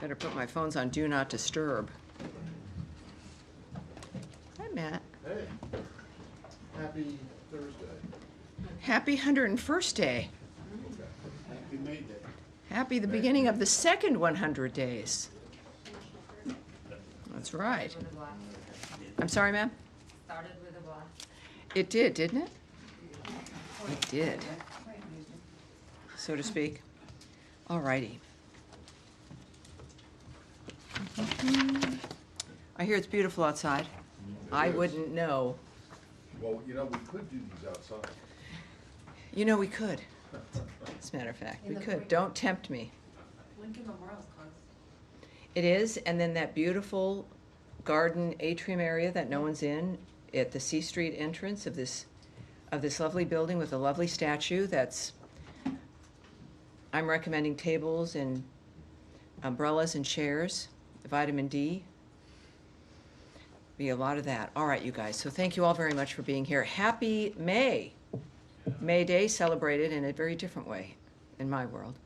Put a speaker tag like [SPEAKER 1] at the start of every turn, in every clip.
[SPEAKER 1] Better put my phones on Do Not Disturb. Hi, Matt.
[SPEAKER 2] Hey, happy Thursday.
[SPEAKER 1] Happy 101st day.
[SPEAKER 2] Happy May Day.
[SPEAKER 1] Happy the beginning of the second 100 days. That's right. I'm sorry, ma'am?
[SPEAKER 3] Started with a blast.
[SPEAKER 1] It did, didn't it? It did, so to speak. All righty. I hear it's beautiful outside. I wouldn't know.
[SPEAKER 2] Well, you know, we could do these outside.
[SPEAKER 1] You know, we could. As a matter of fact, we could. Don't tempt me.
[SPEAKER 3] Lincoln Memorial's close.
[SPEAKER 1] It is, and then that beautiful garden atrium area that no one's in at the C Street entrance of this lovely building with a lovely statue. I'm recommending tables and umbrellas and chairs, vitamin D. Be a lot of that. All right, you guys. So thank you all very much for being here. Happy May. May Day, celebrated in a very different way in my world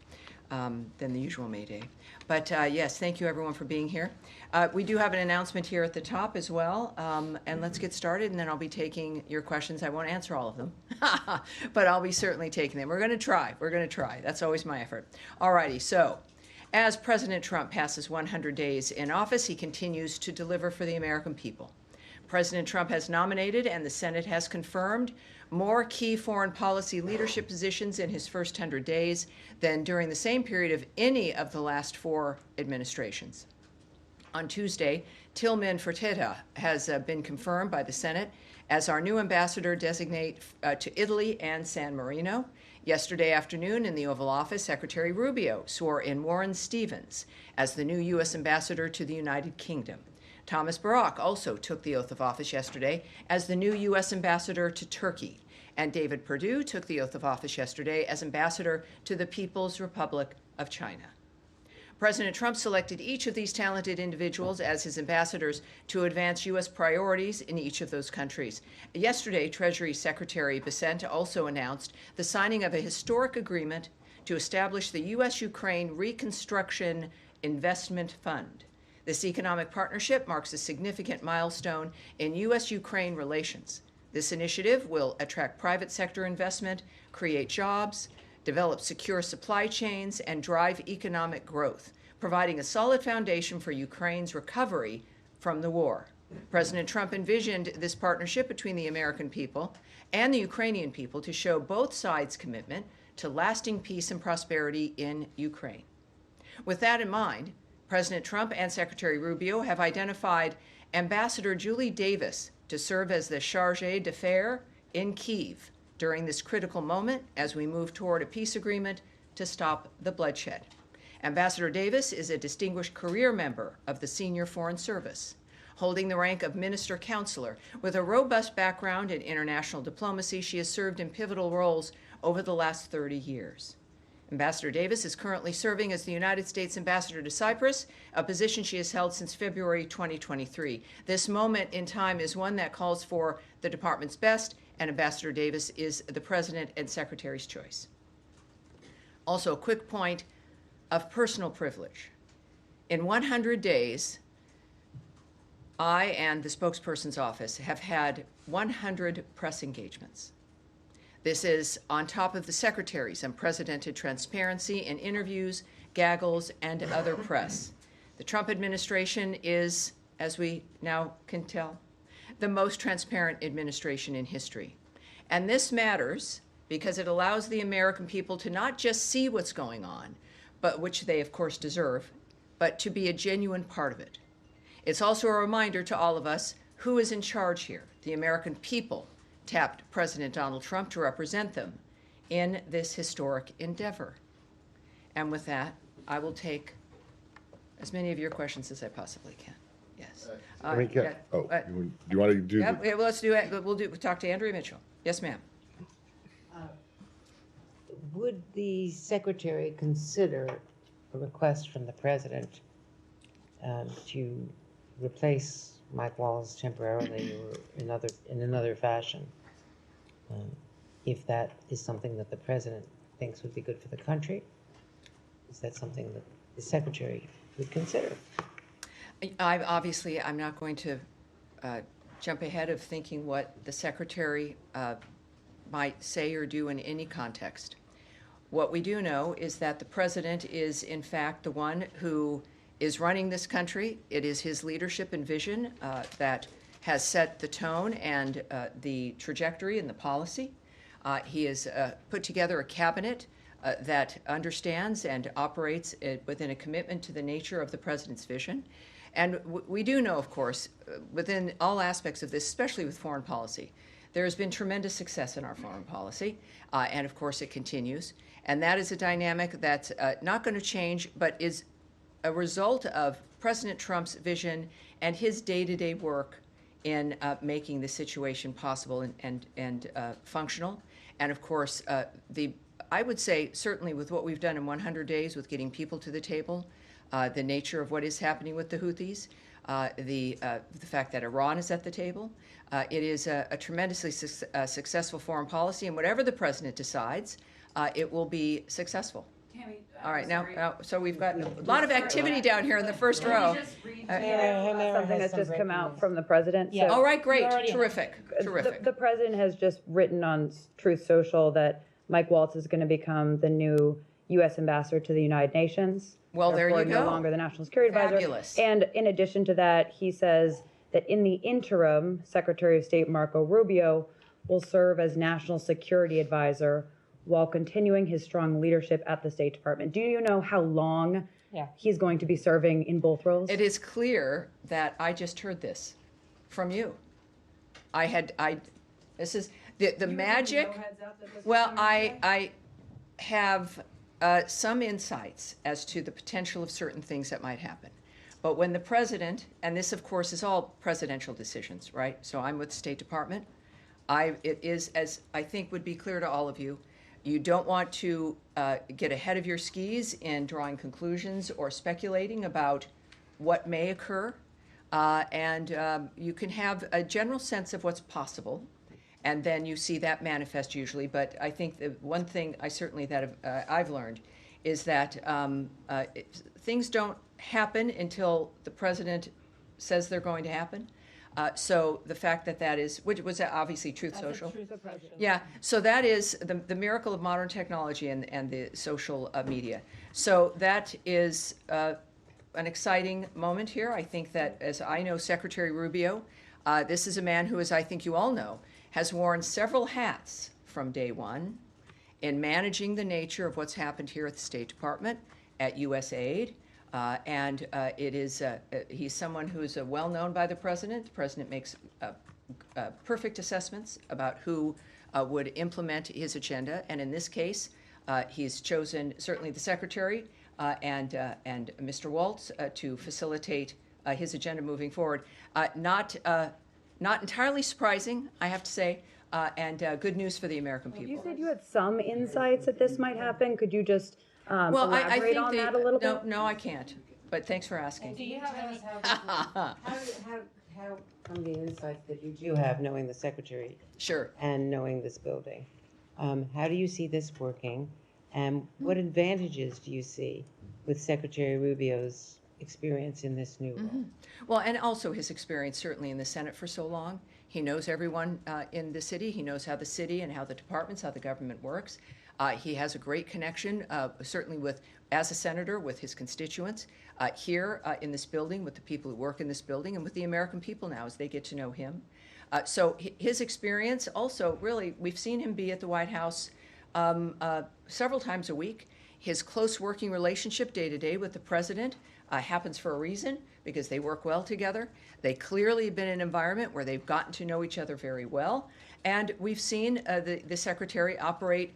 [SPEAKER 1] than the usual May Day. But yes, thank you everyone for being here. We do have an announcement here at the top as well, and let's get started, and then I'll be taking your questions. I won't answer all of them, but I'll be certainly taking them. We're going to try. That's always my effort. All righty, so as President Trump passes 100 days in office, he continues to deliver for the American people. President Trump has nominated, and the Senate has confirmed, more key foreign policy leadership positions in his first 100 days than during the same period of any of the last 4 administrations. On Tuesday, Tillman Fertitta has been confirmed by the Senate as our new ambassador designate to Italy and San Marino. Yesterday afternoon in the Oval Office, Secretary Rubio swore in Warren Stevens as the new U.S. ambassador to the United Kingdom. Thomas Barak also took the oath of office yesterday as the new U.S. ambassador to Turkey. And David Perdue took the oath of office yesterday as ambassador to the People's Republic of China. President Trump selected each of these talented individuals as his ambassadors to advance U.S. priorities in each of those countries. Yesterday, Treasury Secretary Bessent also announced the signing of a historic agreement to establish the U.S.-Ukraine Reconstruction Investment Fund. This economic partnership marks a significant milestone in U.S.-Ukraine relations. This initiative will attract private sector investment, create jobs, develop secure supply chains, and drive economic growth, providing a solid foundation for Ukraine's recovery from the war. President Trump envisioned this partnership between the American people and the Ukrainian people to show both sides' commitment to lasting peace and prosperity in Ukraine. With that in mind, President Trump and Secretary Rubio have identified Ambassador Julie Davis to serve as the chargé d'affaires in Kyiv during this critical moment as we move toward a peace agreement to stop the bloodshed. Ambassador Davis is a distinguished career member of the Senior Foreign Service, holding the rank of Minister Counselor. With a robust background in international diplomacy, she has served in pivotal roles over the last 30 years. Ambassador Davis is currently serving as the United States Ambassador to Cyprus, a position she has held since February 2023. This moment in time is one that calls for the department's best, and Ambassador Davis is the President and Secretary's choice. Also, a quick point of personal privilege. In 100 days, I and the spokesperson's office have had 100 press engagements. This is on top of the Secretary's unprecedented transparency in interviews, gaggles, and other press. The Trump administration is, as we now can tell, the most transparent administration in history. And this matters because it allows the American people to not just see what's going on, but which they, of course, deserve, but to be a genuine part of it. It's also a reminder to all of us who is in charge here. The American people tapped President Donald Trump to represent them in this historic endeavor. And with that, I will take as many of your questions as I possibly can. Yes.
[SPEAKER 4] Do you want to do?
[SPEAKER 1] Yeah, well, let's do it. We'll talk to Andrea Mitchell. Yes, ma'am.
[SPEAKER 5] Would the secretary consider a request from the president to replace Mike Walls temporarily or in another fashion, if that is something that the president thinks would be good for the country? Is that something that the secretary would consider?
[SPEAKER 1] I'm not going to jump ahead of thinking what the secretary might say or do in any context. What we do know is that the president is, in fact, the one who is running this country. It is his leadership and vision that has set the tone and the trajectory and the policy. He has put together a cabinet that understands and operates within a commitment to the nature of the president's vision. And we do know, of course, within all aspects of this, especially with foreign policy, there has been tremendous success in our foreign policy, and of course it continues. And that is a dynamic that's not going to change, but is a result of President Trump's vision and his day-to-day work in making the situation possible and functional. And of course, I would say certainly with what we've done in 100 days with getting people to the table, the nature of what is happening with the Houthis, the fact that Iran is at the table. It is a tremendously successful foreign policy, and whatever the president decides, it will be successful.
[SPEAKER 3] Tammy,
[SPEAKER 1] All right,
[SPEAKER 3] sorry.
[SPEAKER 1] now, so we've got a lot of activity down here in the first row.
[SPEAKER 3] Let me just read
[SPEAKER 6] Something that's just come out from the president.
[SPEAKER 5] Yeah.
[SPEAKER 6] So
[SPEAKER 1] All right, great,
[SPEAKER 5] You're already-
[SPEAKER 1] terrific, terrific.
[SPEAKER 6] The president has just written on Truth Social that Mike Waltz is going to become the new U.S. ambassador to the United Nations.
[SPEAKER 1] Well, there
[SPEAKER 6] Therefore,
[SPEAKER 1] you
[SPEAKER 6] no
[SPEAKER 1] go.
[SPEAKER 6] longer the National Security Advisor.
[SPEAKER 1] Fabulous.
[SPEAKER 6] And in addition to that, he says that in the interim, Secretary of State Marco Rubio will serve as National Security Advisor while continuing his strong leadership at the State Department. Do you know how long he's going to be serving in both roles?
[SPEAKER 1] It is clear that I just heard this from you. This is the magic. Well, I have some insights as to the potential of certain things that might happen. But when the president, and this of course is all presidential decisions, right? So I'm with the State Department. It is, as I think would be clear to all of you, you don't want to get ahead of your skis in drawing conclusions or speculating about what may occur. And you can have a general sense of what's possible, and then you see that manifest usually. But I think the one thing I've learned is that things don't happen until the president says they're going to happen. So the fact that is, which was obviously Truth Social. Yeah, so that is the miracle of modern technology and the social media. So that is an exciting moment here. I think that, as I know, Secretary Rubio, this is a man who, as I think you all know, has worn several hats from day one in managing the nature of what's happened here at the State Department, at USAID. He's someone who is well known by the president. The president makes perfect assessments about who would implement his agenda. And in this case, he's chosen certainly the secretary and Mr. Waltz to facilitate his agenda moving forward. Not entirely surprising, I have to say, and good news for the American people.
[SPEAKER 6] You said you had some insights that this might happen. Could you just
[SPEAKER 1] Well, I
[SPEAKER 6] elaborate
[SPEAKER 1] think
[SPEAKER 6] on that a little bit?
[SPEAKER 1] No, I can't. But thanks for asking.
[SPEAKER 5] Do you tell us how from the insights that you do have, knowing the secretary
[SPEAKER 1] Sure.
[SPEAKER 5] and knowing this building, how do you see this working? And what advantages do you see with Secretary Rubio's experience in this new role?
[SPEAKER 1] Well, and also his experience certainly in the Senate for so long. He knows everyone in the city. He knows how the city and how the departments, how the government works. He has a great connection, certainly as a senator, with his constituents here in this building, with the people who work in this building, and with the American people now as they get to know him. So his experience also, really, we've seen him be at the White House several times a week. His close working relationship day to day with the president happens for a reason, because they work well together. They clearly have been in an environment where they've gotten to know each other very well. And we've seen the secretary operate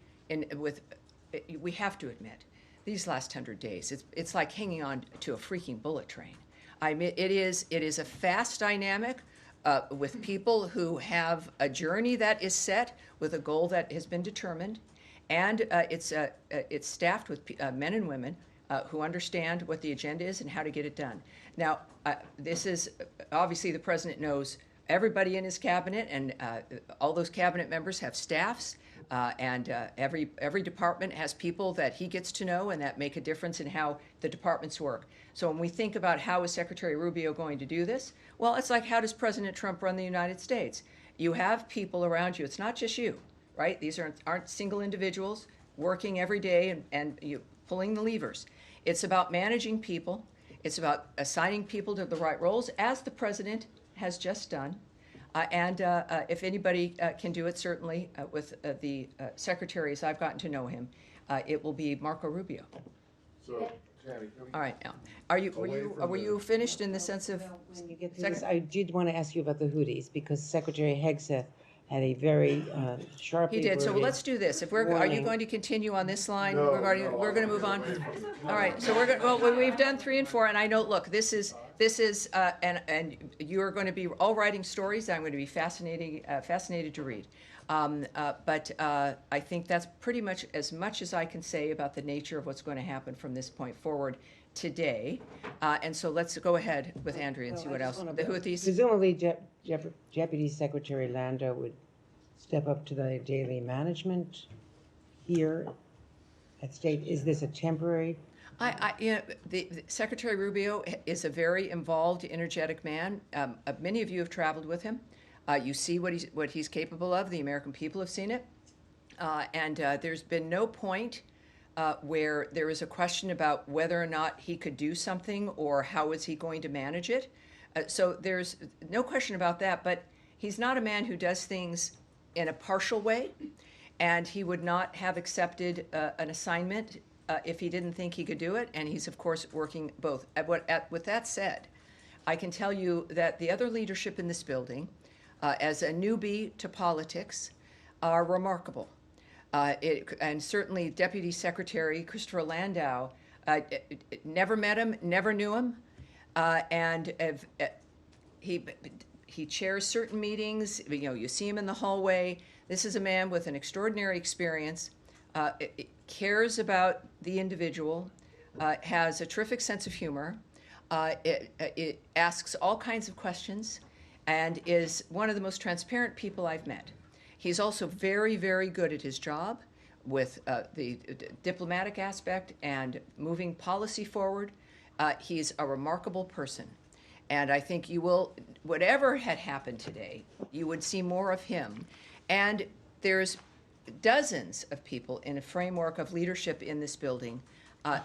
[SPEAKER 1] we have to admit, these last 100 days, it's like hanging on to a freaking bullet train. I mean, it is a fast dynamic with people who have a journey that is set with a goal that has been determined, and it's staffed with men and women who understand what the agenda is and how to get it done. Now, this is obviously the president knows everybody in his cabinet, and all those cabinet members have staffs Every department has people that he gets to know and that make a difference in how the departments work. So when we think about how is Secretary Rubio going to do this, well, it's like, how does President Trump run the United States? You have people around you. It's not just you, right? These aren't single individuals working every day and you pulling the levers. It's about managing people. It's about assigning people to the right roles, as the president has just done. If anybody can do it, certainly with the secretaries, I've gotten to know him, it will be Marco Rubio.
[SPEAKER 2] So, Tammy, can we?
[SPEAKER 1] All right, now, were you finished in the sense of?
[SPEAKER 5] When you get through this, I did want to ask you about the Houthis, because Secretary Hegseth had a very sharply
[SPEAKER 1] He did, so
[SPEAKER 5] worded
[SPEAKER 1] let's do this. Are you
[SPEAKER 5] warning.
[SPEAKER 1] going to continue on this line?
[SPEAKER 2] No,
[SPEAKER 1] We're going to move on. All right, so we've done 3 and 4, and I know, look, this is, and you're going to be all writing stories that I'm going to be fascinated to read. But I think that's pretty much as I can say about the nature of what's going to happen from this point forward today. And so let's go ahead with Andrea and see what else. The Houthis.
[SPEAKER 5] Presumably, Deputy Secretary Lando would step up to the daily management here at State. Is this a temporary?
[SPEAKER 1] The Secretary Rubio is a very involved, energetic man. Many of you have traveled with him. You see what he's capable of. The American people have seen it. There's been no point where there is a question about whether or not he could do something or how is he going to manage it. So there's no question about that, but he's not a man who does things in a partial way, and he would not have accepted an assignment if he didn't think he could do it, and he's, of course, working both. With that said, I can tell you that the other leadership in this building, as a newbie to politics, are remarkable. And certainly Deputy Secretary Christopher Landau, never met him, never knew him, and he chairs certain meetings. You see him in the hallway. This is a man with an extraordinary experience, cares about the individual, has a terrific sense of humor, it asks all kinds of questions, and is one of the most transparent people I've met. He's also very, very good at his job with the diplomatic aspect and moving policy forward. He's a remarkable person. And I think you will, whatever had happened today, you would see more of him. And there's dozens of people in a framework of leadership in this building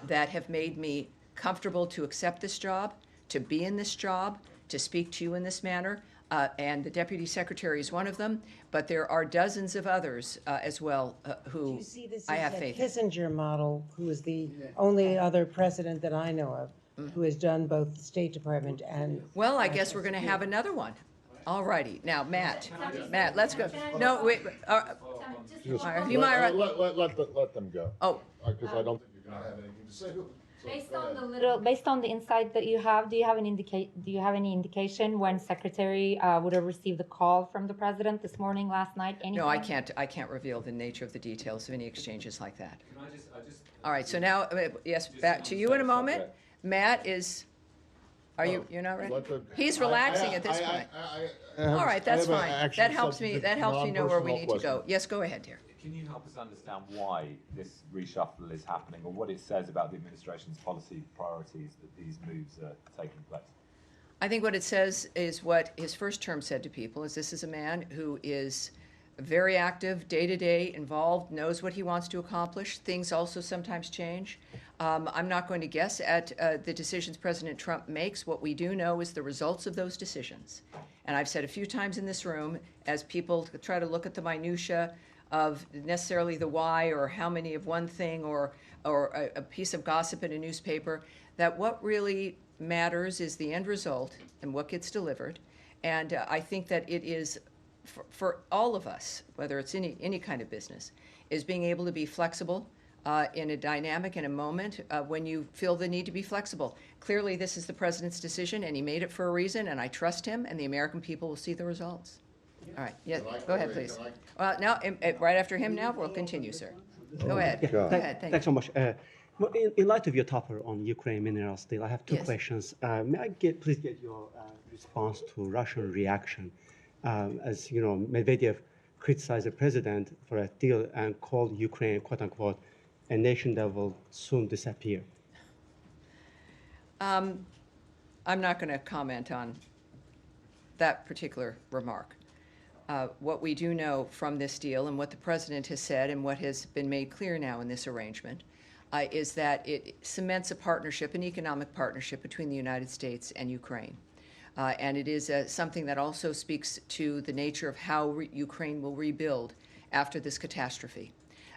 [SPEAKER 1] that have made me comfortable to accept this job, to be in this job, to speak to you in this manner. And the Deputy Secretary is one of them, but there are dozens of others as well who
[SPEAKER 5] Do you see this
[SPEAKER 1] I
[SPEAKER 5] as
[SPEAKER 1] have
[SPEAKER 5] a
[SPEAKER 1] faith in.
[SPEAKER 5] Kissinger model, who is the only other president that I know of who has done both the State Department and...
[SPEAKER 1] Well, I guess we're going to have another one. All righty. Now, Matt, let's go. No, wait.
[SPEAKER 4] Just
[SPEAKER 1] Humaira.
[SPEAKER 4] let them go.
[SPEAKER 1] Oh,
[SPEAKER 4] Because I don't think
[SPEAKER 2] You're gonna have anything to say. So,
[SPEAKER 3] Based on the insight that you have, do you have any indication when Secretary would have received the call from the president this morning, last night? Anything?
[SPEAKER 1] no, I can't reveal the nature of the details of any exchanges like that. All right, so now, yes, back to you in a moment. Matt is, you're not ready? He's relaxing at this point. All right, that's fine. That helps me know where we need to go. Yes, go ahead, dear.
[SPEAKER 7] Can you help us understand why this reshuffle is happening, or what it says about the administration's policy priorities that these moves are taking place?
[SPEAKER 1] I think what it says is what his first term said to people, is this is a man who is very active, day-to-day, involved, knows what he wants to accomplish. Things also sometimes change. I'm not going to guess at the decisions President Trump makes. What we do know is the results of those decisions. And I've said a few times in this room, as people try to look at the minutia of necessarily the why or how many of one thing or a piece of gossip in a newspaper, that what really matters is the end result and what gets delivered. And I think that it is, for all of us, whether it's any kind of business, is being able to be flexible in a dynamic, in a moment when you feel the need to be flexible. Clearly, this is the president's decision, and he made it for a reason, and I trust him, and the American people will see the results. All right, yeah, go ahead, please. Well, now, right after him now, we'll continue, sir. Go ahead. Go ahead, thank you.
[SPEAKER 8] Thanks so much. In light of your topper on Ukraine minerals deal, I have two
[SPEAKER 1] Yes.
[SPEAKER 8] questions. May I please get your response to Russian reaction? As you know, Medvedev criticized the president for a deal and called Ukraine, quote unquote, a nation that will soon disappear.
[SPEAKER 1] I'm not going to comment on that particular remark. What we do know from this deal and what the president has said and what has been made clear now in this arrangement is that it cements a partnership, an economic partnership between the United States and Ukraine. And it is something that also speaks to the nature of how Ukraine will rebuild after this catastrophe.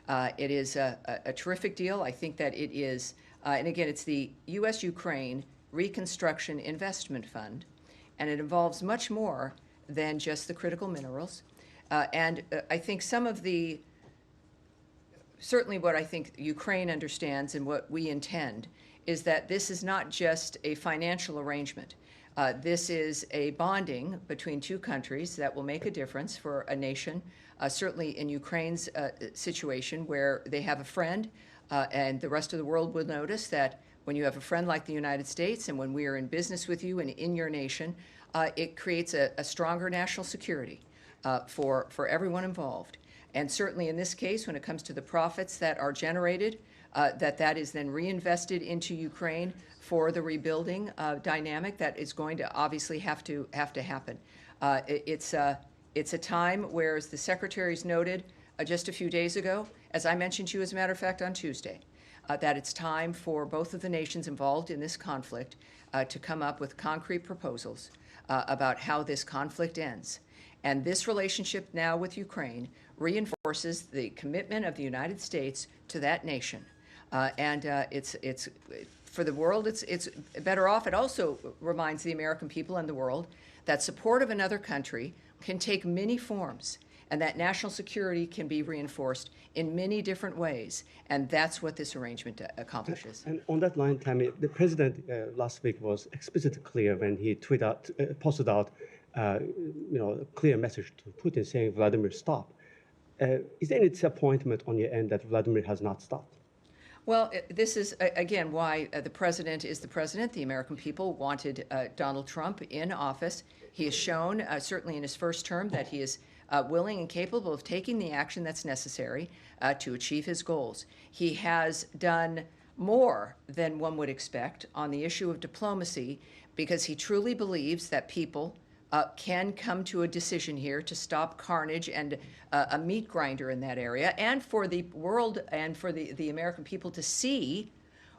[SPEAKER 1] It is a terrific deal. I think that it is, and again, it's the U.S.-Ukraine Reconstruction Investment Fund, and it involves much more than just the critical minerals. And I think some of the, certainly what I think Ukraine understands and what we intend is that this is not just a financial arrangement. This is a bonding between two countries that will make a difference for a nation, certainly in Ukraine's situation where they have a friend, and the rest of the world will notice that when you have a friend like the United States and when we are in business with you and in your nation, it creates a stronger national security for everyone involved. And certainly in this case, when it comes to the profits that are generated, that is then reinvested into Ukraine for the rebuilding dynamic that is going to obviously have to happen. It's a time where, as the secretaries noted just a few days ago, as I mentioned to you, as a matter of fact, on Tuesday, that it's time for both of the nations involved in this conflict to come up with concrete proposals about how this conflict ends. And this relationship now with Ukraine reinforces the commitment of the United States to that nation. It's for the world, it's better off. It also reminds the American people and the world that support of another country can take many forms, and that national security can be reinforced in many different ways. And that's what this arrangement accomplishes.
[SPEAKER 8] And on that line, Tammy, the president last week was explicitly clear when he posted out a clear message to Putin saying, Vladimir, stop. Is there any disappointment on your end that Vladimir has not stopped?
[SPEAKER 1] Well, this is, again, why the president is the president. The American people wanted Donald Trump in office. He has shown, certainly in his first term, that he is willing and capable of taking the action that's necessary to achieve his goals. He has done more than one would expect on the issue of diplomacy because he truly believes that people can come to a decision here to stop carnage and a meat grinder in that area, and for the world and for the American people to see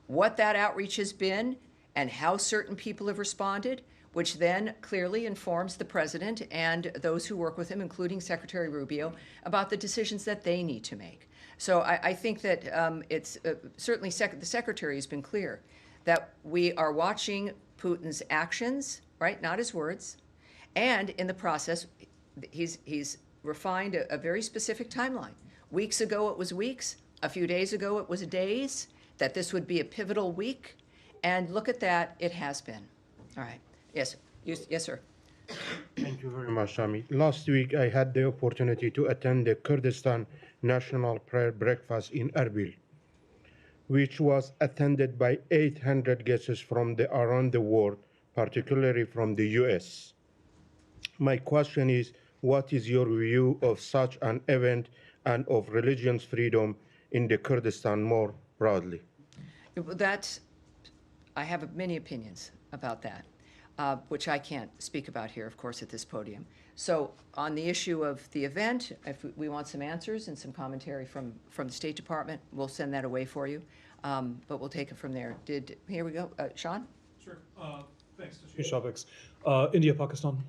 [SPEAKER 1] what that outreach has been and how certain people have responded, which then clearly informs the president and those who work with him, including Secretary Rubio, about the decisions that they need to make. So I think that it's certainly the secretary has been clear that we are watching Putin's actions, right, not his words. And in the process, he's refined a very specific timeline. Weeks ago, it was weeks. A few days ago, it was days, that this would be a pivotal week. And look at that, it has been. All right. Yes, yes, sir.
[SPEAKER 9] Thank you very much, Tammy. Last week, I had the opportunity to attend the Kurdistan National Prayer Breakfast in Erbil, which was attended by 800 guests from around the world, particularly from the U.S. My question is, what is your view of such an event and of religion's freedom in the Kurdistan more broadly?
[SPEAKER 1] I have many opinions about that, which I can't speak about here, of course, at this podium. So on the issue of the event, if we want some answers and some commentary from the State Department, we'll send that away for you, but we'll take it from there. Here we go. Sean?
[SPEAKER 10] Sure. Thanks to change topics. India, Pakistan.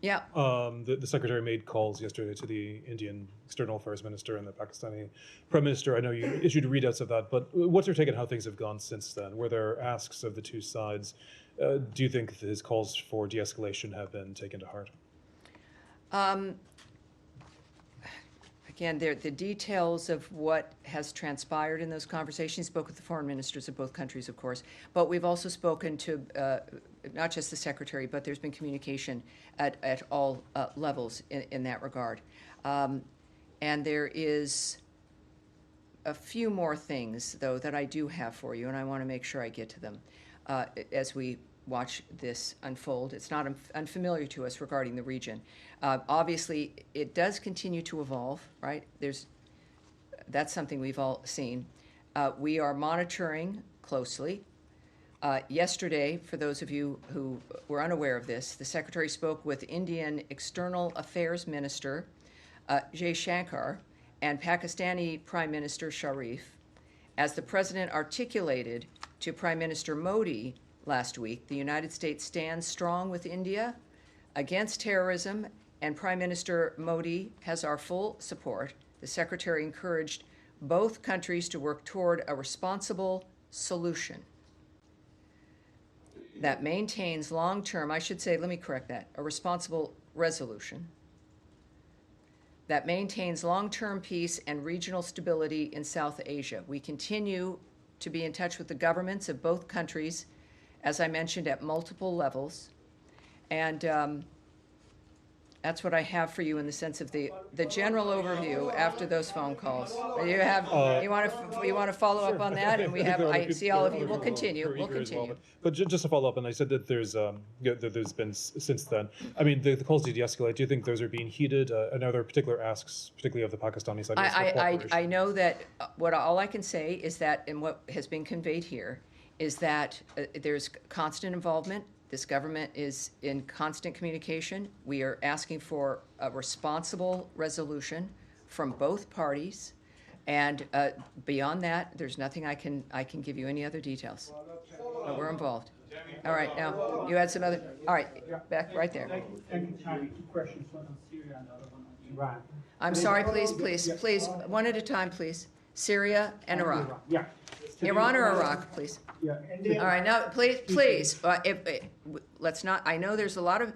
[SPEAKER 1] Yeah.
[SPEAKER 10] The secretary made calls yesterday to the Indian External Affairs Minister and the Pakistani Prime Minister. I know you issued readouts of that, but what's your take on how things have gone since then? Were there asks of the two sides? Do you think his calls for de-escalation have been taken to heart?
[SPEAKER 1] Again, the details of what has transpired in those conversations, spoke with the foreign ministers of both countries, of course, but we've also spoken to not just the secretary, but there's been communication at all levels in that regard. And there is a few more things, though, that I do have for you, and I want to make sure I get to them as we watch this unfold. It's not unfamiliar to us regarding the region. Obviously, it does continue to evolve, right? That's something we've all seen. We are monitoring closely. Yesterday, for those of you who were unaware of this, the Secretary spoke with Indian External Affairs Minister Jay Shankar and Pakistani Prime Minister Sharif. As the President articulated to Prime Minister Modi last week, the United States stands strong with India against terrorism, and Prime Minister Modi has our full support. The Secretary encouraged both countries to work toward a responsible solution that maintains long-term, I should say, let me correct that, a responsible resolution that maintains long-term peace and regional stability in South Asia. We continue to be in touch with the governments of both countries, as I mentioned, at multiple levels. And that's what I have for you in the sense of the general overview after those phone calls. You want to follow up on that? And I see all of you. We'll continue. We'll continue.
[SPEAKER 10] But just to follow up, and I said that there's been since then. I mean, the calls to de-escalate. Do you think those are being heeded? And are there particular asks, particularly of the Pakistani side?
[SPEAKER 1] I know that all I can say is that, and what has been conveyed here, is that there's constant involvement. This government is in constant communication. We are asking for a responsible resolution from both parties. And beyond that, there's nothing I can give you any other details. But we're involved. All right, now, you had some other, all right, back right there.
[SPEAKER 11] Thank you, Tammy. Two questions, one on Syria and the other one on Iran.
[SPEAKER 1] I'm sorry, please, one at a time, please. Syria and Iraq.
[SPEAKER 11] Yeah.
[SPEAKER 1] Iran or Iraq, please.
[SPEAKER 11] Yeah.
[SPEAKER 1] All right, now, please, let's not, I know there's a lot of,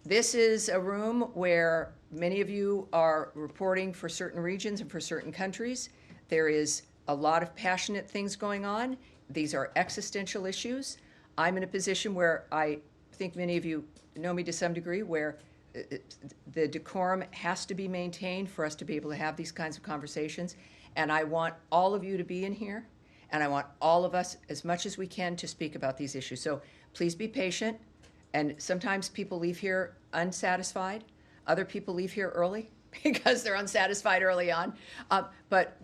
[SPEAKER 1] this is a room where many of you are reporting for certain regions and for certain countries. There is a lot of passionate things going on. These are existential issues. I'm in a position where I think many of you know me to some degree, where the decorum has to be maintained for us to be able to have these kinds of conversations. And I want all of you to be in here. And I want all of us, as much as we can, to speak about these issues. So please be patient. And sometimes people leave here unsatisfied. Other people leave here early because they're unsatisfied early on. But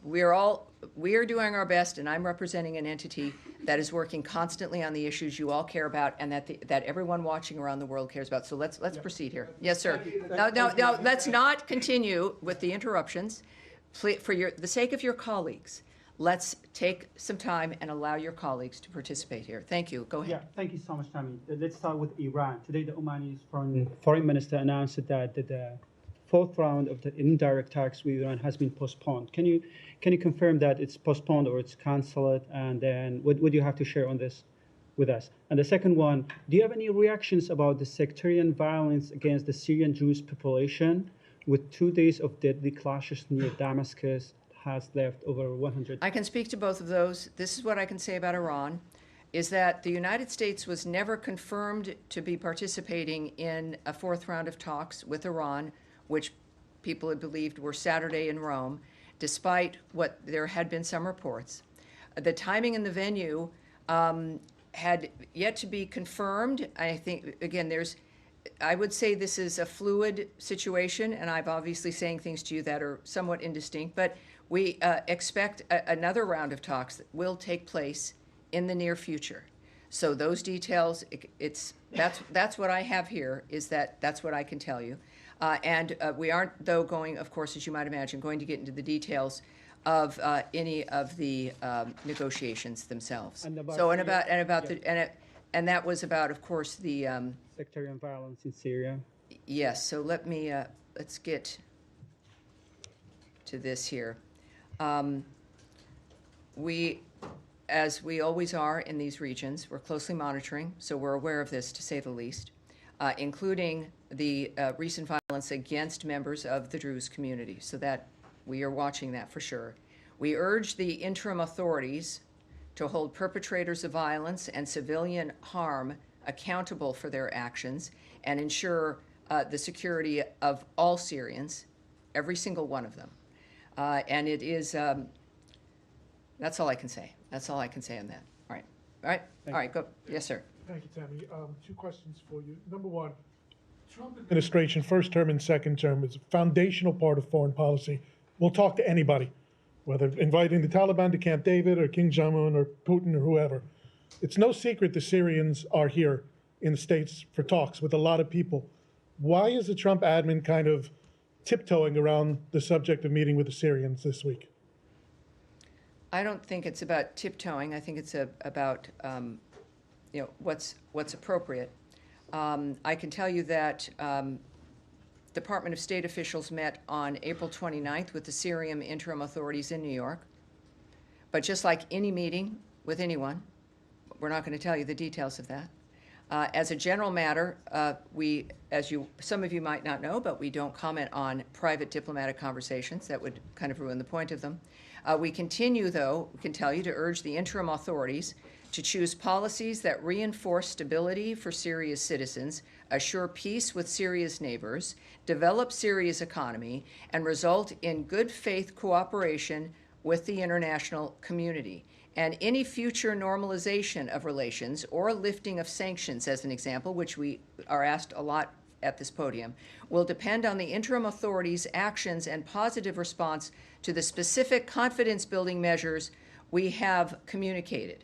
[SPEAKER 1] we are doing our best, and I'm representing an entity that is working constantly on the issues you all care about, and that everyone watching around the world cares about. So let's proceed here. Yes, sir. No, let's not continue with the interruptions. For the sake of your colleagues, let's take some time and allow your colleagues to participate here. Thank you. Go ahead.
[SPEAKER 11] Yeah, thank you so much, Tammy. Let's start with Iran. Today, the Omani foreign minister announced that the fourth round of the indirect talks with Iran has been postponed. Can you confirm that it's postponed or it's canceled? And then what would you have to share on this with us? And the second one, do you have any reactions about the sectarian violence against the Syrian Jewish population with 2 days of deadly clashes near Damascus? Has left over 100.
[SPEAKER 1] I can speak to both of those. This is what I can say about Iran, is that the United States was never confirmed to be participating in a fourth round of talks with Iran, which people had believed were Saturday in Rome, despite what there had been some reports. The timing and the venue had yet to be confirmed. I think, again, I would say this is a fluid situation, and I'm obviously saying things to you that are somewhat indistinct, but we expect another round of talks that will take place in the near future. So those details, that's what I have here, is that's what I can tell you. And we aren't, though, going, of course, as you might imagine, going to get into the details of any of the negotiations themselves. And that was about, of course, the
[SPEAKER 11] sectarian violence in Syria.
[SPEAKER 1] Yes. So let's get to this here. As we always are in these regions, we're closely monitoring, so we're aware of this, to say the least, including the recent violence against members of the Druze community, so that we are watching that for sure. We urge the interim authorities to hold perpetrators of violence and civilian harm accountable for their actions and ensure the security of all Syrians, every single one of them. And it is, that's all I can say. That's all I can say on that. All right. All right. All right. Go. Yes, sir.
[SPEAKER 12] Thank you, Tammy. Two questions for you. Number one, Trump administration, first term and second term, is a foundational part of foreign policy. We'll talk to anybody, whether inviting the Taliban to Camp David or King Jong-un or Putin or whoever. It's no secret the Syrians are here in the States for talks with a lot of people. Why is the Trump admin kind of tiptoeing around the subject of meeting with the Syrians this week?
[SPEAKER 1] I don't think it's about tiptoeing. I think it's about what's appropriate. I can tell you that Department of State officials met on April 29th with the Syrian interim authorities in New York. But just like any meeting with anyone, we're not going to tell you the details of that. As a general matter, some of you might not know, but we don't comment on private diplomatic conversations. That would kind of ruin the point of them. We continue, though, we can tell you, to urge the interim authorities to choose policies that reinforce stability for Syria's citizens, assure peace with Syria's neighbors, develop Syria's economy, and result in good faith cooperation with the international community. And any future normalization of relations or lifting of sanctions, as an example, which we are asked a lot at this podium, will depend on the interim authorities' actions and positive response to the specific confidence-building measures we have communicated.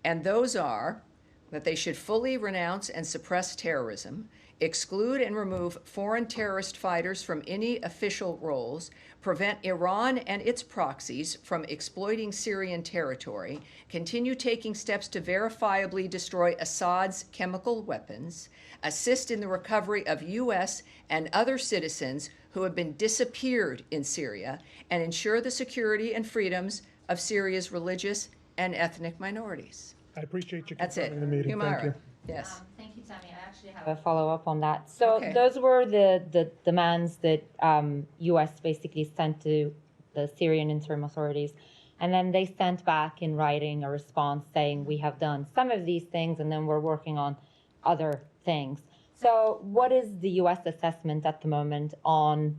[SPEAKER 1] And those are that they should fully renounce and suppress terrorism, exclude and remove foreign terrorist fighters from any official roles, prevent Iran and its proxies from exploiting Syrian territory, continue taking steps to verifiably destroy Assad's chemical weapons, assist in the recovery of U.S. and other citizens who have been disappeared in Syria, and ensure the security and freedoms of Syria's religious and ethnic minorities.
[SPEAKER 12] I appreciate you
[SPEAKER 1] That's it.
[SPEAKER 12] confirming the meeting. Thank you.
[SPEAKER 1] Yes.
[SPEAKER 3] Thank you, Tammy. I actually have a follow-up on that. So
[SPEAKER 1] Okay.
[SPEAKER 3] those were the demands that U.S. basically sent to the Syrian interim authorities. And then they sent back in writing a response saying, we have done some of these things, and then we're working on other things. So what is the U.S. assessment at the moment on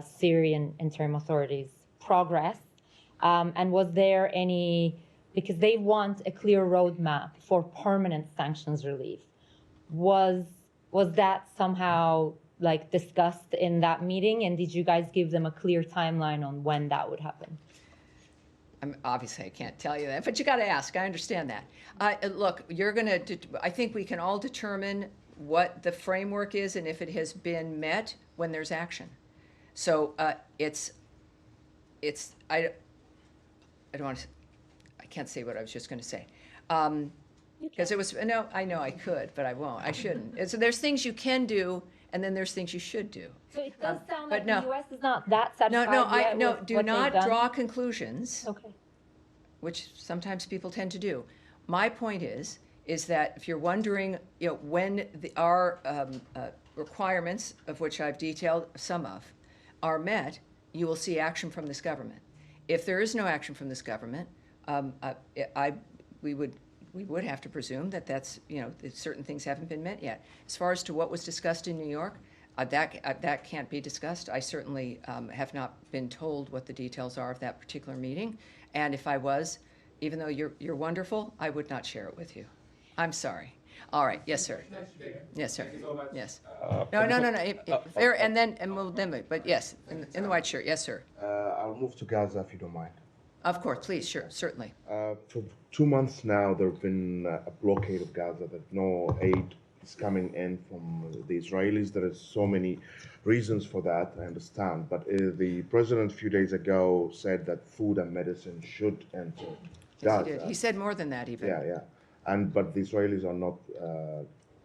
[SPEAKER 3] Syrian interim authorities' progress? And was there any, because they want a clear roadmap for permanent sanctions relief. Was that somehow like discussed in that meeting? And did you guys give them a clear timeline on when that would happen?
[SPEAKER 1] Obviously, I can't tell you that, but you got to ask. I understand that. Look, I think we can all determine what the framework is and if it has been met when there's action. So I don't want to, I can't say what I was just going to say. Because it was, no, I know I could, but I won't. I shouldn't. And so there's things you can do, and then there's things you should do.
[SPEAKER 3] So it does sound
[SPEAKER 1] but
[SPEAKER 3] like
[SPEAKER 1] no.
[SPEAKER 3] the U.S. is not that satisfied yet with
[SPEAKER 1] do
[SPEAKER 3] what
[SPEAKER 1] not
[SPEAKER 3] they've done.
[SPEAKER 1] draw conclusions,
[SPEAKER 3] Okay.
[SPEAKER 1] which sometimes people tend to do. My point is that if you're wondering, when our requirements, of which I've detailed some of, are met, you will see action from this government. If there is no action from this government, we would have to presume that that's, that certain things haven't been met yet. As far as to what was discussed in New York, that can't be discussed. I certainly have not been told what the details are of that particular meeting. And if I was, even though you're wonderful, I would not share it with you. I'm sorry. All right. Yes, sir. Yes, sir. Yes. No. But yes, in the white shirt. Yes, sir.
[SPEAKER 13] I'll move to Gaza if you don't mind.
[SPEAKER 1] Of course, please, sure, certainly.
[SPEAKER 13] For 2 months now, there have been a blockade of Gaza, that no aid is coming in from the Israelis. There are so many reasons for that, I understand. But the president a few days ago said that food and medicine should enter Gaza.
[SPEAKER 1] Yes, he did. He said more than that, even.
[SPEAKER 13] Yeah. But the Israelis are not,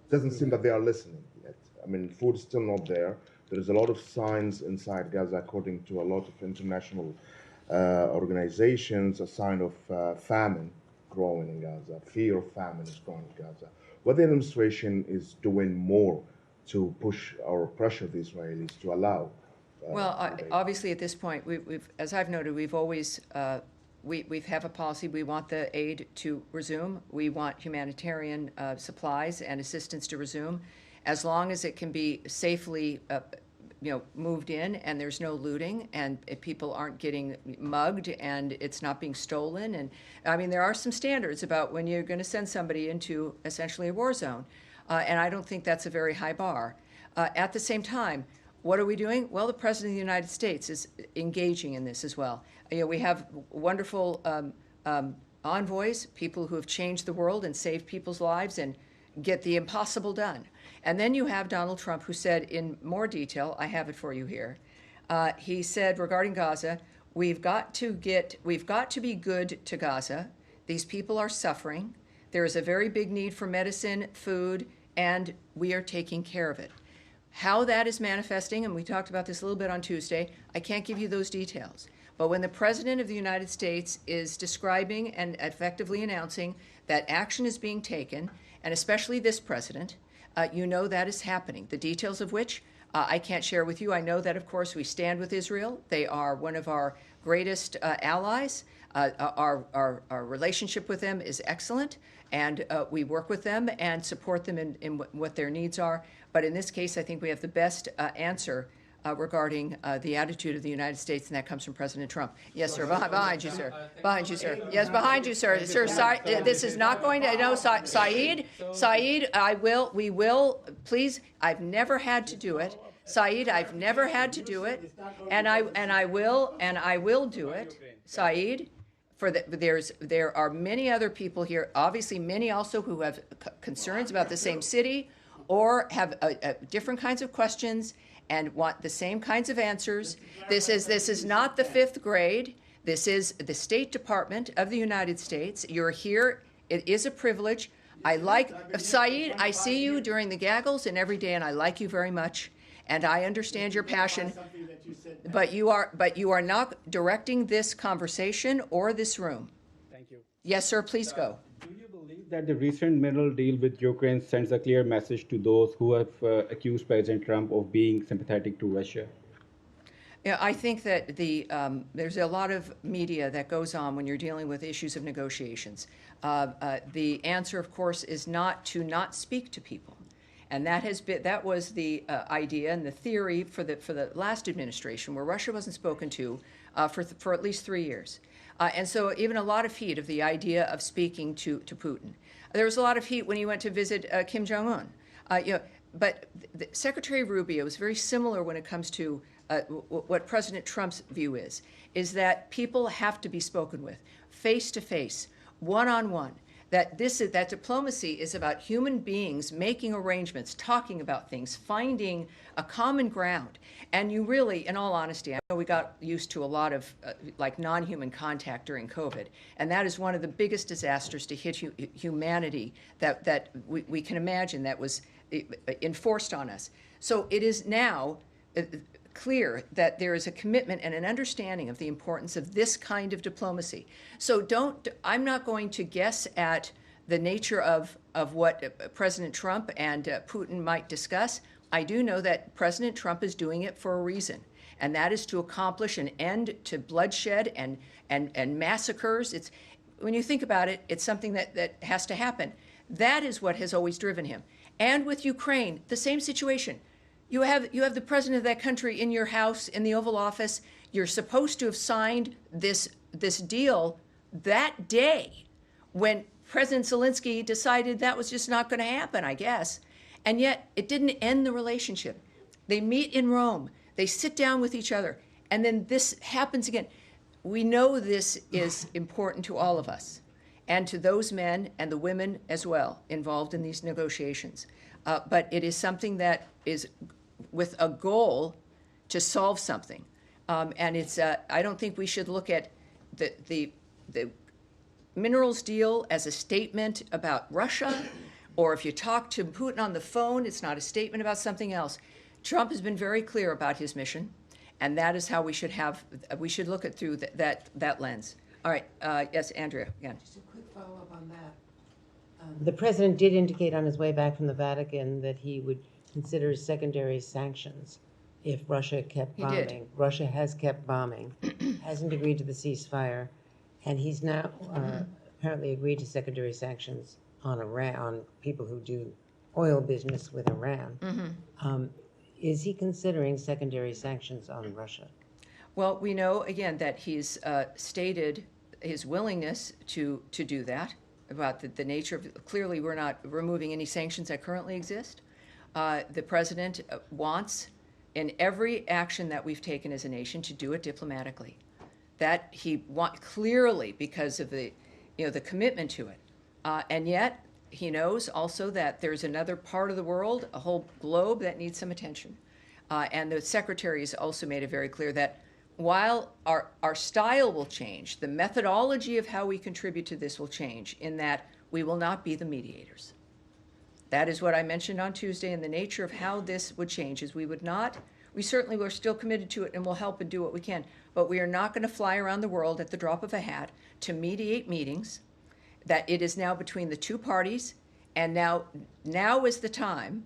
[SPEAKER 13] doesn't seem that they are listening yet. I mean, food is still not there. There is a lot of signs inside Gaza, according to a lot of international organizations, a sign of famine growing in Gaza. Fear of famine is growing in Gaza. Whether the administration is doing more to push or pressure the Israelis to allow.
[SPEAKER 1] Obviously, at this point, we've, as I've noted, we've always we have a policy. We want the aid to resume. We want humanitarian supplies and assistance to resume, as long as it can be safely moved in and there's no looting and people aren't getting mugged and it's not being stolen. And I mean, there are some standards about when you're going to send somebody into essentially a war zone. And I don't think that's a very high bar. At the same time, what are we doing? Well, the President of the United States is engaging in this as well. We have wonderful envoys, people who have changed the world and saved people's lives and get the impossible done. And then you have Donald Trump, who said in more detail, I have it for you here. He said regarding Gaza, we've got to be good to Gaza. These people are suffering. There is a very big need for medicine, food, and we are taking care of it. How that is manifesting, and we talked about this a little bit on Tuesday, I can't give you those details. But when the President of the United States is describing and effectively announcing that action is being taken, and especially this president, you know that is happening. The details of which I can't share with you. I know that, of course, we stand with Israel. They are one of our greatest allies. Our relationship with them is excellent, and we work with them and support them in what their needs are. But in this case, I think we have the best answer regarding the attitude of the United States, and that comes from President Trump. Yes, sir. Behind you, sir. Behind you, sir. Yes, behind you, sir. Sir, this is not going to. No, Saeed. We will. Please. I've never had to do it, Saeed. I've never had to do it, and I will do it, Saeed. There are many other people here. Obviously, many also who have concerns about the same city, or have different kinds of questions and want the same kinds of answers. This is not the fifth grade. This is the State Department of the United States. You're here. It is a privilege. I like Saeed. I see you during the gaggles and every day, and I like you very much. And I understand your passion. But you are not directing this conversation or this room.
[SPEAKER 14] Thank you.
[SPEAKER 1] Yes, sir. Please go.
[SPEAKER 14] Do you believe that the recent mineral deal with Ukraine sends a clear message to those who have accused President Trump of being sympathetic to Russia?
[SPEAKER 1] Yeah, I think that there's a lot of media that goes on when you're dealing with issues of negotiations. The answer, of course, is not to not speak to people. And that was the idea and the theory for the last administration, where Russia wasn't spoken to for at least 3 years. And so even a lot of heat of the idea of speaking to Putin. There was a lot of heat when he went to visit Kim Jong-un. But Secretary Rubio is very similar when it comes to what President Trump's view is that people have to be spoken with, face to face, one-on-one. That diplomacy is about human beings making arrangements, talking about things, finding a common ground. And you really, in all honesty, I know we got used to a lot of non-human contact during COVID, and that is one of the biggest disasters to hit humanity that we can imagine that was enforced on us. So it is now clear that there is a commitment and an understanding of the importance of this kind of diplomacy. So I'm not going to guess at the nature of what President Trump and Putin might discuss. I do know that President Trump is doing it for a reason, and that is to accomplish an end to bloodshed and massacres. When you think about it, it's something that has to happen. That is what has always driven him. And with Ukraine, the same situation. You have the president of that country in your house, in the Oval Office. You're supposed to have signed this deal that day when President Zelensky decided that was just not going to happen, I guess. And yet it didn't end the relationship. They meet in Rome. They sit down with each other. And then this happens again. We know this is important to all of us and to those men and the women as well involved in these negotiations. But it is something that is with a goal to solve something. And I don't think we should look at the minerals deal as a statement about Russia, or if you talk to Putin on the phone, it's not a statement about something else. Trump has been very clear about his mission, and that is how we should look at through that lens. All right, yes, Andrea, again.
[SPEAKER 5] Just a quick follow-up on that. The president did indicate on his way back from the Vatican that he would consider secondary sanctions if Russia kept bombing.
[SPEAKER 1] He did.
[SPEAKER 5] Russia has kept bombing, hasn't agreed to the ceasefire, and he's now apparently agreed to secondary sanctions on Iran, on people who do oil business with Iran. Is he considering secondary sanctions on Russia?
[SPEAKER 1] Well, we know, again, that he's stated his willingness to do that, about the nature of, clearly, we're not removing any sanctions that currently exist. The president wants, in every action that we've taken as a nation, to do it diplomatically. That he clearly, because of the commitment to it. And yet, he knows also that there's another part of the world, a whole globe, that needs some attention. And the secretary has also made it very clear that while our style will change, the methodology of how we contribute to this will change, in that we will not be the mediators. That is what I mentioned on Tuesday, and the nature of how this would change is we certainly were still committed to it and will help and do what we can, but we are not going to fly around the world at the drop of a hat to mediate meetings, that it is now between the two parties, and now is the time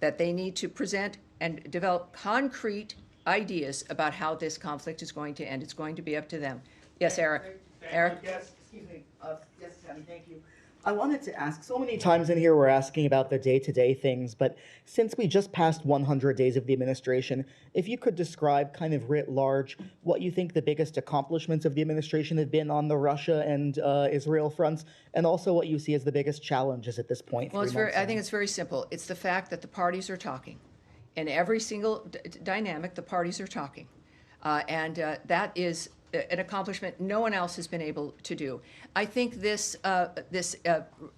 [SPEAKER 1] that they need to present and develop concrete ideas about how this conflict is going to end. It's going to be up to them. Yes, Eric. Eric?
[SPEAKER 15] Yes, excuse me. Yes, Tammy, thank you. I wanted to ask, so many times in here we're asking about the day-to-day things, but since we just passed 100 days of the administration, if you could describe kind of writ large what you think the biggest accomplishments of the administration have been on the Russia and Israel fronts, and also what you see as the biggest challenges at this point.
[SPEAKER 1] Well, I think it's very simple. It's the fact that the parties are talking. In every single dynamic, the parties are talking. And that is an accomplishment no one else has been able to do. I think this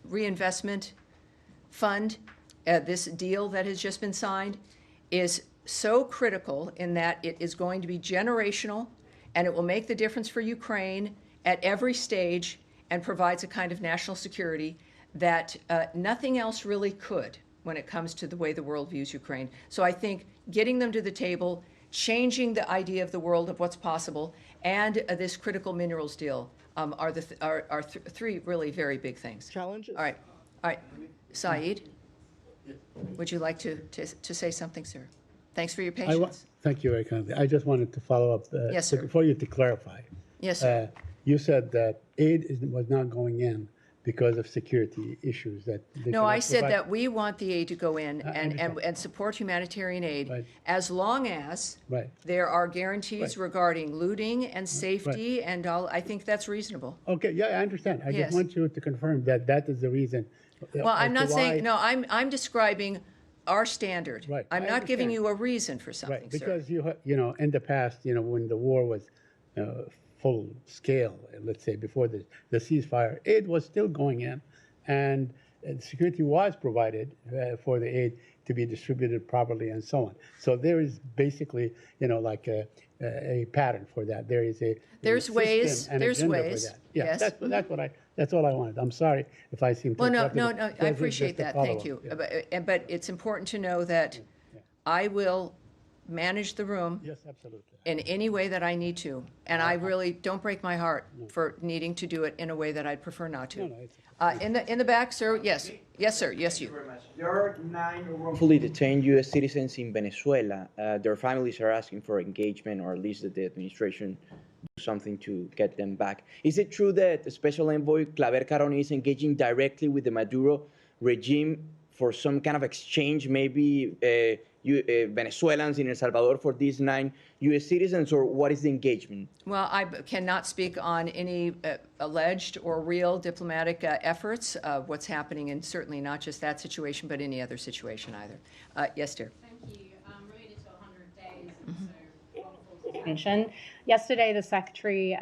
[SPEAKER 1] reinvestment fund, this deal that has just been signed, is so critical in that it is going to be generational, and it will make the difference for Ukraine at every stage, and provides a kind of national security that nothing else really could when it comes to the way the world views Ukraine. So I think getting them to the table, changing the idea of the world of what's possible, and this critical minerals deal are three really very big things.
[SPEAKER 15] Challenges?
[SPEAKER 1] All right. Saeed, would you like to say something, sir? Thanks for your patience.
[SPEAKER 16] Thank you very kindly. I just wanted to follow up
[SPEAKER 1] Yes, sir.
[SPEAKER 16] for you to clarify.
[SPEAKER 1] Yes, sir.
[SPEAKER 16] You said that aid was not going in because of security issues that they
[SPEAKER 1] No,
[SPEAKER 16] cannot
[SPEAKER 1] I said
[SPEAKER 16] provide.
[SPEAKER 1] that we want the aid to go in and
[SPEAKER 16] understand.
[SPEAKER 1] support humanitarian aid,
[SPEAKER 16] Right.
[SPEAKER 1] as long as
[SPEAKER 16] Right.
[SPEAKER 1] there are guarantees
[SPEAKER 16] Right.
[SPEAKER 1] regarding looting and safety and all. I think that's reasonable.
[SPEAKER 16] Okay, yeah, I understand. I
[SPEAKER 1] Yes.
[SPEAKER 16] just want you to confirm that that is the reason.
[SPEAKER 1] Well, I'm not saying, no, I'm describing our standard.
[SPEAKER 16] Right,
[SPEAKER 1] I'm
[SPEAKER 16] I
[SPEAKER 1] not giving
[SPEAKER 16] understand.
[SPEAKER 1] you a reason for something,
[SPEAKER 16] Right,
[SPEAKER 1] sir.
[SPEAKER 16] because in the past, when the war was full scale, let's say before the ceasefire, aid was still going in, and security was provided for the aid to be distributed properly and so on. So there is basically, like a pattern for that. There is
[SPEAKER 1] There's
[SPEAKER 16] system
[SPEAKER 1] ways,
[SPEAKER 16] and
[SPEAKER 1] there's
[SPEAKER 16] agenda for
[SPEAKER 1] ways,
[SPEAKER 16] that. Yeah,
[SPEAKER 1] yes.
[SPEAKER 16] that's all I wanted. I'm sorry if I seem to.
[SPEAKER 1] Well, no,
[SPEAKER 16] interrupt
[SPEAKER 1] no,
[SPEAKER 16] you.
[SPEAKER 1] I
[SPEAKER 16] This is
[SPEAKER 1] appreciate
[SPEAKER 16] just a
[SPEAKER 1] that, thank
[SPEAKER 16] follow-up.
[SPEAKER 1] you.
[SPEAKER 16] Yeah.
[SPEAKER 1] But it's important to know that I will manage the room
[SPEAKER 16] Yes, absolutely.
[SPEAKER 1] in any way that I need to. And I really, don't break my heart for needing to do it in a way that I'd prefer not to. In the back, sir, yes. Yes, sir, yes, you.
[SPEAKER 17] There are 9 wrongfully detained U.S. citizens in Venezuela. Their families are asking for engagement, or at least that the administration do something to get them back. Is it true that the Special Envoy Claver Caroni is engaging directly with the Maduro regime for some kind of exchange, maybe Venezuelans in El Salvador for these 9 U.S. citizens, or what is the engagement?
[SPEAKER 1] Well, I cannot speak on any alleged or real diplomatic efforts of what's happening, and certainly not just that situation, but any other situation either. Yes, dear.
[SPEAKER 18] Thank you. Related to 100 days and so wrongful detention. Yesterday, the secretary,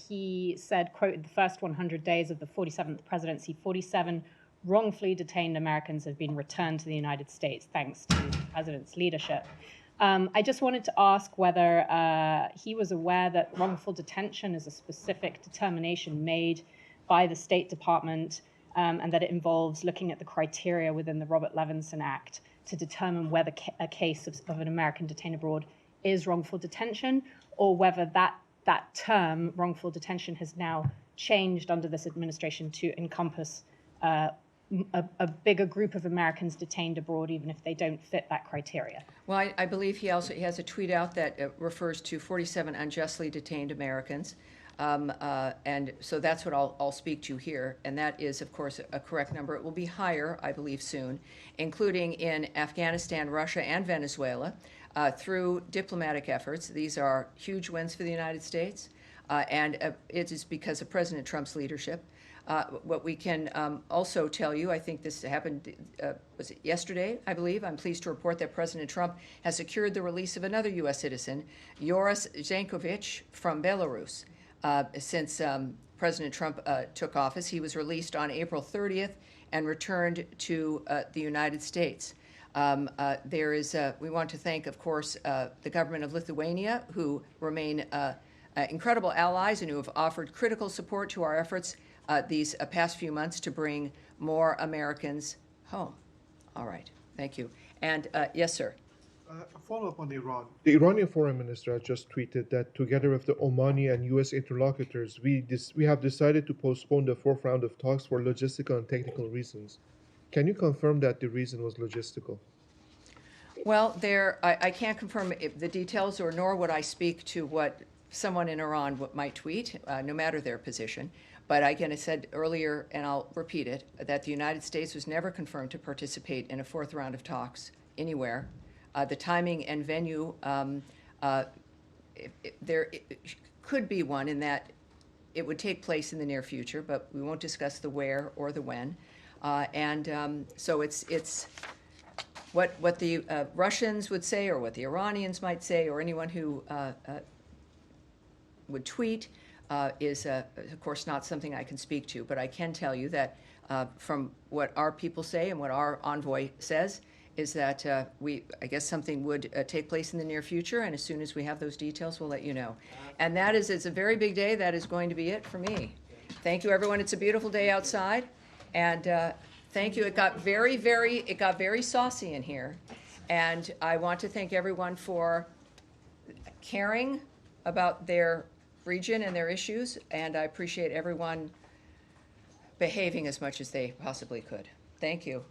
[SPEAKER 18] he said, quote, the first 100 days of the 47th presidency, 47 wrongfully detained Americans have been returned to the United States thanks to the president's leadership. I just wanted to ask whether he was aware that wrongful detention is a specific determination made by the State Department, and that it involves looking at the criteria within the Robert Levinson Act to determine whether a case of an American detained abroad is wrongful detention, or whether that term, wrongful detention, has now changed under this administration to encompass a bigger group of Americans detained abroad, even if they don't fit that criteria.
[SPEAKER 1] Well, I believe he has a tweet out that refers to 47 unjustly detained Americans. And so that's what I'll speak to here. And that is, of course, a correct number. It will be higher, I believe, soon, including in Afghanistan, Russia, and Venezuela through diplomatic efforts. These are huge wins for the United States. And it is because of President Trump's leadership. What we can also tell you, I think this happened, was it yesterday, I believe? I'm pleased to report that President Trump has secured the release of another U.S. citizen, Joris Jankovic from Belarus. Since President Trump took office, he was released on April 30th and returned to the United States. We want to thank, of course, the government of Lithuania, who remain incredible allies and who have offered critical support to our efforts these past few months to bring more Americans home. All right, thank you. And yes, sir.
[SPEAKER 2] A follow-up on Iran. The Iranian foreign minister has just tweeted that together with the Omani and U.S. interlocutors, we have decided to postpone the fourth round of talks for logistical and technical reasons. Can you confirm that the reason was logistical?
[SPEAKER 1] Well, I can't confirm the details, or nor would I speak to what someone in Iran might tweet, no matter their position. But again, I said earlier, and I'll repeat it, that the United States was never confirmed to participate in a fourth round of talks anywhere. The timing and venue, there could be one in that it would take place in the near future, but we won't discuss the where or the when. So it's what the Russians would say, or what the Iranians might say, or anyone who would tweet is, of course, not something I can speak to. But I can tell you that from what our people say and what our envoy says, is that I guess something would take place in the near future, and as soon as we have those details, we'll let you know. And it's a very big day. That is going to be it for me. Thank you, everyone. It's a beautiful day outside, and thank you. It got very saucy in here, and I want to thank everyone for caring about their region and their issues, and I appreciate everyone behaving as much as they possibly could. Thank you.